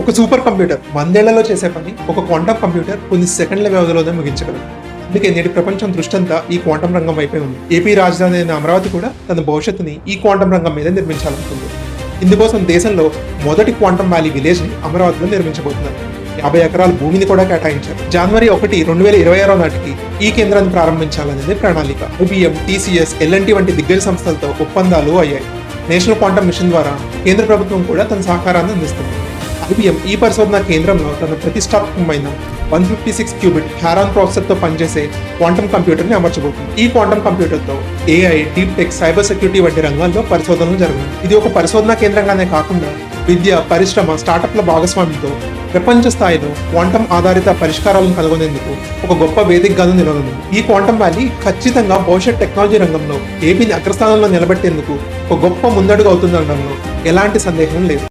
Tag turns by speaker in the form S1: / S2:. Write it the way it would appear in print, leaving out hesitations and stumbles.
S1: ఒక super computer 100 ఏళ్లలో చేసే పని ఒక క్వాంటమ్ కంప్యూటర్ కొన్ని సెకండ్ల వ్యవధిలోనే ముగించగలదు. అందుకే నేటి ప్రపంచం దృష్టంతా ఈ క్వాంటమ్ రంగం వైపే ఉంది. ఏపీ రాజధాని అయిన అమరావతి కూడా తన భవిష్యత్తుని ఈ క్వాంటమ్ రంగం మీద నిర్మించాలనుకుంది. ఇందుకోసం దేశంలో మొదటి క్వాంటమ్ వ్యాలీ విలేజ్ ని అమరావతిలో నిర్మించబోతున్నారు. 50 ఎకరాల భూమిని కూడా కేటాయించారు. జనవరి 1, 2026 నాటికి ఈ కేంద్రాన్ని ప్రారంభించాలనేది ప్రణాళిక. IBM, TCS, L&T వంటి దిగ్గజ సంస్థలతో ఒప్పందాలు అయ్యాయి. నేషనల్ క్వాంటమ్ మిషన్ ద్వారా కేంద్ర ప్రభుత్వం కూడా తన సహకారాన్ని అందిస్తుంది. IBM ఈ పరిశోధన కేంద్రంలో తన ప్రతిష్టాత్మకమైన 156 క్యూబిట్ హారాన్ ప్రాసెసర్ తో పనిచేసే క్వాంటమ్ కంప్యూటర్ ని అమర్చబోతుంది. ఈ క్వాంటమ్ కంప్యూటర్ తో AI, deep tech, cyber security వంటి రంగాల్లో పరిశోధనలు జరగనుంది. ఇది ఒక పరిశోధనా కేంద్రంగానే కాకుండా విద్య, పరిశ్రమ, స్టార్టప్ల భాగస్వామ్యంతో ప్రపంచ స్థాయిలో క్వాంటమ్ ఆధారిత పరిష్కారాలను కనుగొనేందుకు ఒక గొప్ప వేదికగాను నిలవనుంది. ఈ క్వాంటమ్ వ్యాలీ ఖచ్చితంగా భవిష్యత్ టెక్నాలజీ రంగంలో ఏపీని అగ్రస్థానంలో నిలబెట్టేందుకు ఒక గొప్ప ముందడుగు అవుతుందనడంలో ఎలాంటి సందేహం లేదు.